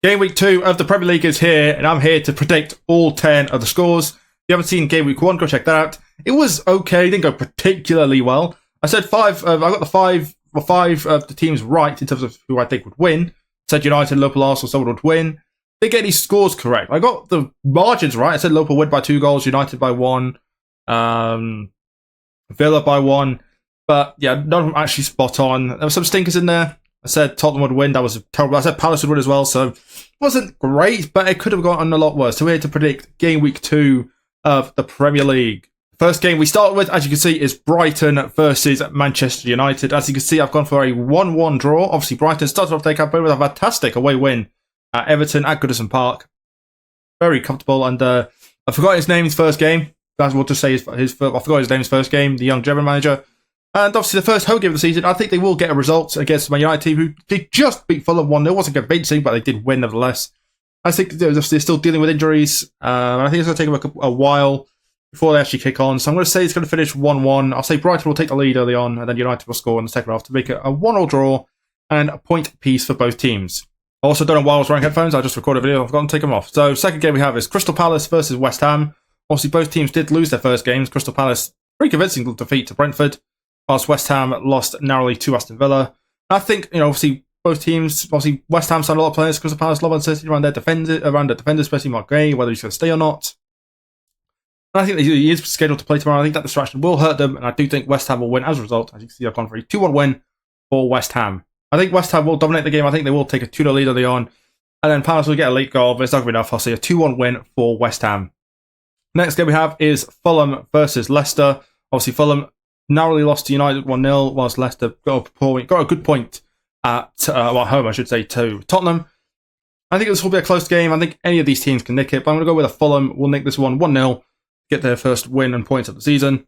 Game week 2 of the Premier League is here, and I'm here to predict all 10 of the scores. If you haven't seen game week 1, go check that out. It was okay, it didn't go particularly well. I said I got the five of the teams right in terms of who I think would win. I said United, Liverpool, Arsenal, someone would win. Didn't get any scores correct. I got the margins right. I said Liverpool win by 2 goals, United by 1, Villa by 1. But yeah, none of them actually spot on. There were some stinkers in there. I said Tottenham would win. That was terrible. I said Palace would win as well. So it wasn't great, but it could have gotten a lot worse. So we're here to predict game week 2 of the Premier League. First game we start with, as you can see, is Brighton versus Manchester United. As you can see, I've gone for a 1-1 draw. Obviously, Brighton started off their campaign with a fantastic away win at Everton at Goodison Park. Very comfortable. And I forgot his name in his first game. That's what to say. I forgot his name in his first game, the young German manager. And obviously, the first home game of the season, I think they will get a result against Man United team, who did just beat Fulham 1-0. It wasn't convincing, but they did win nevertheless. I think they're still dealing with injuries. I think it's going to take them a while before they actually kick on. So I'm going to say it's going to finish 1-1. I'll say Brighton will take the lead early on, and then United will score in the second half to make it a 1-1 draw and a point piece for both teams. I also don't know why I was wearing headphones. I just recorded a video. I've forgotten to take them off. So second game we have is Crystal Palace versus West Ham. Obviously, both teams did lose their first games. Crystal Palace, pretty convincing defeat to Brentford, whilst West Ham lost narrowly to Aston Villa. I think, obviously, both teams, obviously, West Ham signed a lot of players. Crystal Palace, a lot of uncertainty around their defenders, especially Mark Gay, whether he's going to stay or not. And I think he is scheduled to play tomorrow. I think that distraction will hurt them, and I do think West Ham will win as a result. As you can see, I've gone for a 2-1 win for West Ham. I think West Ham will dominate the game. I think they will take a 2-0 lead early on, and then Palace will get a late goal, but it's not going to be enough. I'll say a 2-1 win for West Ham. Next game we have is Fulham versus Leicester. Obviously, Fulham narrowly lost to United 1-0, whilst Leicester got a good point at home, I should say, to Tottenham. I think this will be a close game. I think any of these teams can nick it, but I'm going to go with a Fulham. We'll nick this one 1-0, get their first win and points of the season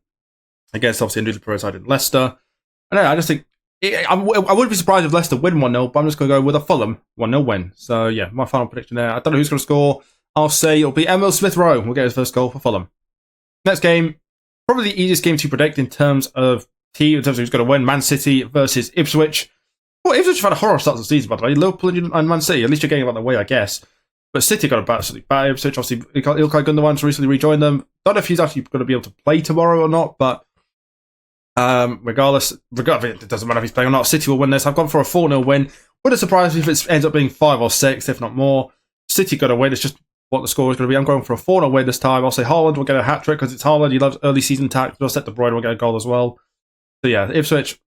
against, obviously, a newly promoted side in Leicester. And I just think I wouldn't be surprised if Leicester win 1-0, but I'm just going to go with a Fulham 1-0 win. So yeah, my final prediction there. I don't know who's going to score. I'll say it'll be Emil Smith-Rowe. We'll get his first goal for Fulham. Next game, probably the easiest game to predict in terms of who's going to win. Man City versus Ipswich. Well, Ipswich have had a horror start to the season, by the way. Liverpool and Man City, at least you're getting about the way, I guess. But City got a absolutely bad Ipswich. Obviously, Ilkay Gundogan's recently rejoined them. Don't know if he's actually going to be able to play tomorrow or not, but regardless, it doesn't matter if he's playing or not. City will win this. I've gone for a 4-0 win. Wouldn't surprise me if it ends up being 5 or 6, if not more. City got to win. It's just what the score is going to be. I'm going for a 4-0 win this time. I'll say Haaland will get a hat-trick because it's Haaland. He loves early season attacks. I'll set De Bruyne will get a goal as well. So yeah, Ipswich.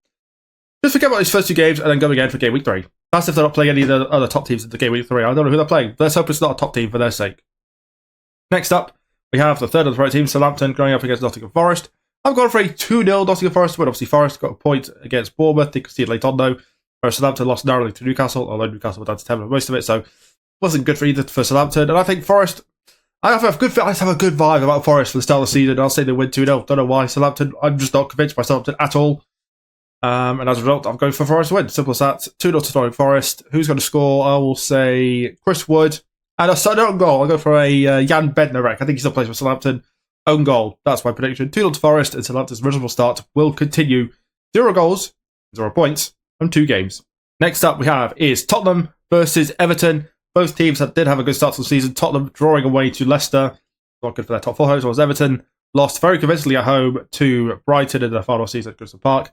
Just forget about these first 2 games and then go again for game week 3. That's if they're not playing any of the other top teams in the game week 3. I don't know who they're playing. Let's hope it's not a top team for their sake. Next up, we have the third of the pro team, Southampton, going up against Nottingham Forest. I've gone for a 2-0 Nottingham Forest win. Obviously, Forest got a point against Bournemouth. They conceded late on though. Whereas Southampton lost narrowly to Newcastle, although Newcastle were down to 10 for most of it, so it wasn't good for either for Southampton. And I think Forest, I just have a good vibe about Forest for the start of the season. I'll say they win 2-0. Don't know why. Southampton, I'm just not convinced by Southampton at all. And as a result, I'm going for Forest to win. Simple as that. 2-0 to Nottingham Forest. Who's going to score? I will say Chris Wood. And a sudden own goal. I'll go for a Jan Bednarek. I think he still plays for Southampton. Own goal. That's my prediction. 2-0 to Forest, and Southampton's miserable start will continue. 0 goals, 0 points from 2 games. Next up we have is Tottenham versus Everton. Both teams that did have a good start to the season. Tottenham drawing away to Leicester. Not good for their top 4 homes. Whereas Everton lost very convincingly at home to Brighton in their final season at Goodison Park.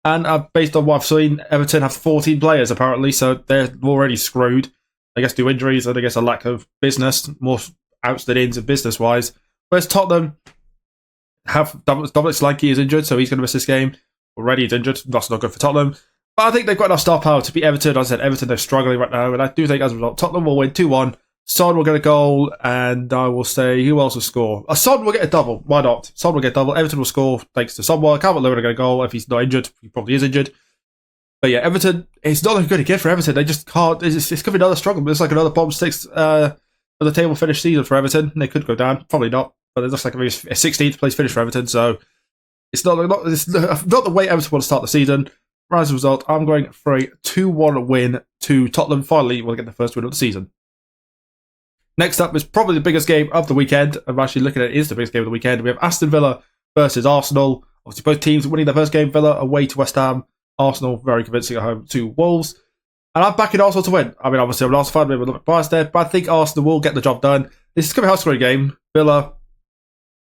And based on what I've seen, Everton have 14 players apparently, so they're already screwed. I guess due to injuries and I guess a lack of business, more outs than ins and business-wise. Whereas Tottenham have Dominic Solanke is injured, so he's going to miss this game. Already he's injured. That's not good for Tottenham. But I think they've got enough star power to beat Everton. As I said, Everton, they're struggling right now, and I do think as a result, Tottenham will win 2-1. Son will get a goal, and I will say, who else will score? Son will get a double. Why not? Son will get a double. Everton will score thanks to someone. Calvert-Lewin will get a goal if he's not injured. He probably is injured. But yeah, Everton, it's not good again for Everton. They just can't. It's going to be another struggle. It's like another bottom 6 of the table finish season for Everton. They could go down. Probably not. But it looks like a 16th place finish for Everton. So it's not the way Everton want to start the season. As a result, I'm going for a 2-1 win to Tottenham. Finally, we'll get the first win of the season. Next up is probably the biggest game of the weekend. I'm actually looking at it is the biggest game of the weekend. We have Aston Villa versus Arsenal. Obviously, both teams winning their first game. Villa away to West Ham. Arsenal very convincing at home to Wolves. And I'm backing Arsenal to win. I mean, obviously, I'm an Arsenal fan, maybe a bias there, but I think Arsenal will get the job done. This is going to be a high-scoring game. Villa,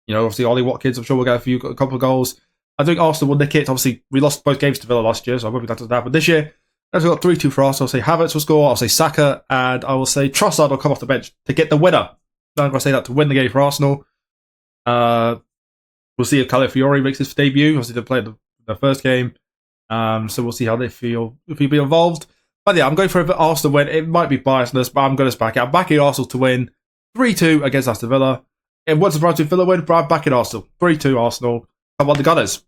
obviously, Ollie Watkins, I'm sure we'll get a couple of goals. I think Arsenal will nick it. Obviously, we lost both games to Villa last year, so I won't be glad to that. But this year, I've got 3-2 for Arsenal. I'll say Havertz will score, I'll say Saka, and I will say Trossard will come off the bench to get the winner. I'm going to say that to win the game for Arsenal. We'll see if Calafiori makes his debut. Obviously, they played the first game. So we'll see how they feel, if he'll be involved. But yeah, I'm going for an Arsenal win. It might be biasness, but I'm going to back it. I'm backing Arsenal to win 3-2 against Aston Villa. It wouldn't surprise me if Villa win, but I'm backing Arsenal. 3-2 Arsenal. Come on, the Gunners.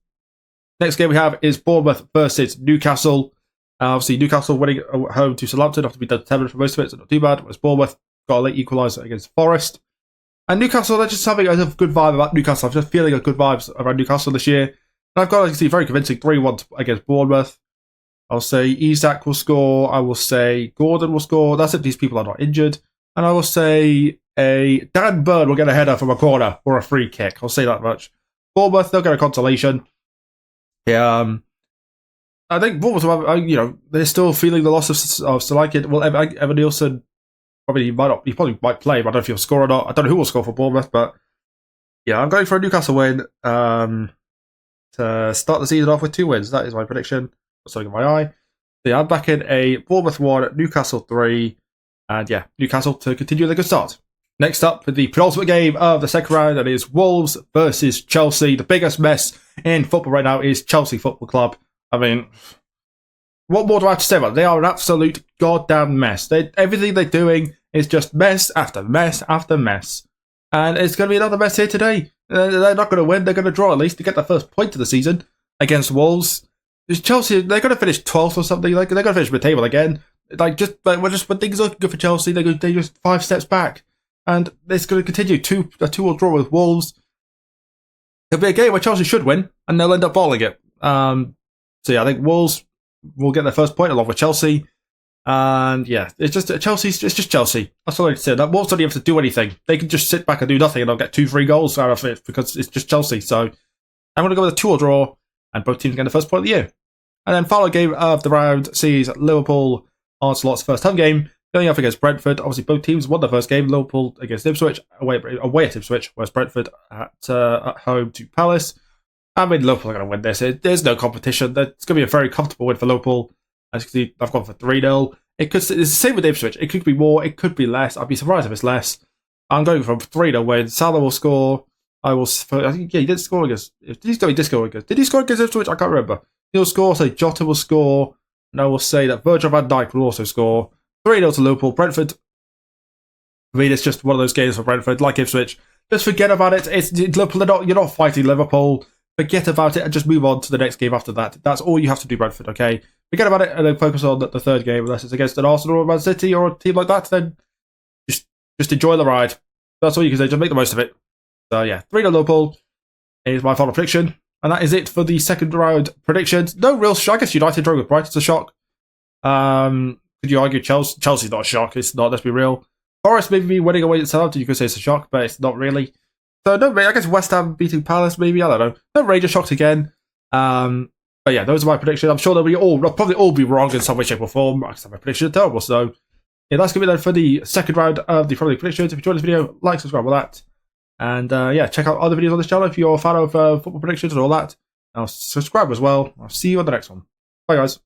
Next game we have is Bournemouth versus Newcastle. Obviously, Newcastle winning at home to Southampton after being determined for most of it, so not too bad. Whereas Bournemouth got a late equaliser against Forest. And Newcastle, they're just having a good vibe about Newcastle. I'm just feeling a good vibes around Newcastle this year. And I've got, a very convincing 3-1 against Bournemouth. I'll say Isak will score. I will say Gordon will score. That's if these people are not injured. And I will say Dan Burn will get a header from a corner or a free kick. I'll say that much. Bournemouth, they'll get a consolation. Yeah, I think Bournemouth, they're still feeling the loss of Salikin. Well, Evan Nielsen, he probably might play, but I don't know if he'll score or not. I don't know who will score for Bournemouth, but yeah, I'm going for a Newcastle win to start the season off with 2 wins. That is my prediction. Something in my eye. So yeah, I'm back in a Bournemouth 1, Newcastle 3, and yeah, Newcastle to continue the good start. Next up, for the penultimate game of the second round, that is Wolves versus Chelsea. The biggest mess in football right now is Chelsea Football Club. I mean, what more do I have to say about it? They are an absolute goddamn mess. Everything they're doing is just mess after mess after mess. And it's going to be another mess here today. They're not going to win. They're going to draw at least to get the first point of the season against Wolves. Chelsea, they're going to finish 12th or something. Like, they're going to finish mid-table again. When things are good for Chelsea, they're just 5 steps back. And it's going to continue. A 2-2 draw with Wolves. It'll be a game where Chelsea should win, and they'll end up bowling it. So yeah, I think Wolves will get their first point along with Chelsea. And yeah, it's just Chelsea. That's all I can say. That Wolves don't even have to do anything. They can just sit back and do nothing, and they'll get 2-3 goals out of it because it's just Chelsea. So I'm going to go with a 2-2 draw, and both teams get the first point of the year. And then final game of the round sees Liverpool Arsenal's first home game going up against Brentford. Obviously, both teams won the first game. Liverpool against Ipswich, away at Ipswich, whereas Brentford at home to Palace. I mean, Liverpool are going to win this. There's no competition. It's going to be a very comfortable win for Liverpool. As you can see, I've gone for 3-0. It's the same with Ipswich. It could be more. It could be less. I'd be surprised if it's less. I'm going for a 3-0 win. Salah will score. I think, yeah, he did score against. Did he score against? Did he score against Ipswich? I can't remember. He'll score. Say Jota will score. And I will say that Virgil van Dijk will also score. 3-0 to Liverpool. Brentford. I mean, it's just one of those games for Brentford, like Ipswich. Just forget about it. It's Liverpool. You're not fighting Liverpool. Forget about it and just move on to the next game after that. That's all you have to do, Brentford, okay? Forget about it and then focus on the third game, unless it's against an Arsenal or Man City or a team like that, then just enjoy the ride. That's all you can say, just make the most of it. So yeah, 3-0 Liverpool is my final prediction. And that is it for the second round predictions. No real shock. I guess United drawing with Brighton's a shock. Could you argue Chelsea's not a shock? It's not, let's be real. Forest maybe winning away at Southampton, you could say it's a shock, but it's not really. So no, I guess West Ham beating Palace, maybe, I don't know. No Rangers shocked again. But yeah, those are my predictions. I'm sure they'll probably all be wrong in some way, shape, or form. I guess my predictions are terrible. So yeah, that's gonna be then for the second round of the Premier League predictions. If you enjoyed this video, like, subscribe, all that. And yeah, check out other videos on this channel if you're a fan of football predictions and all that. And I'll subscribe as well. I'll see you on the next one. Bye guys.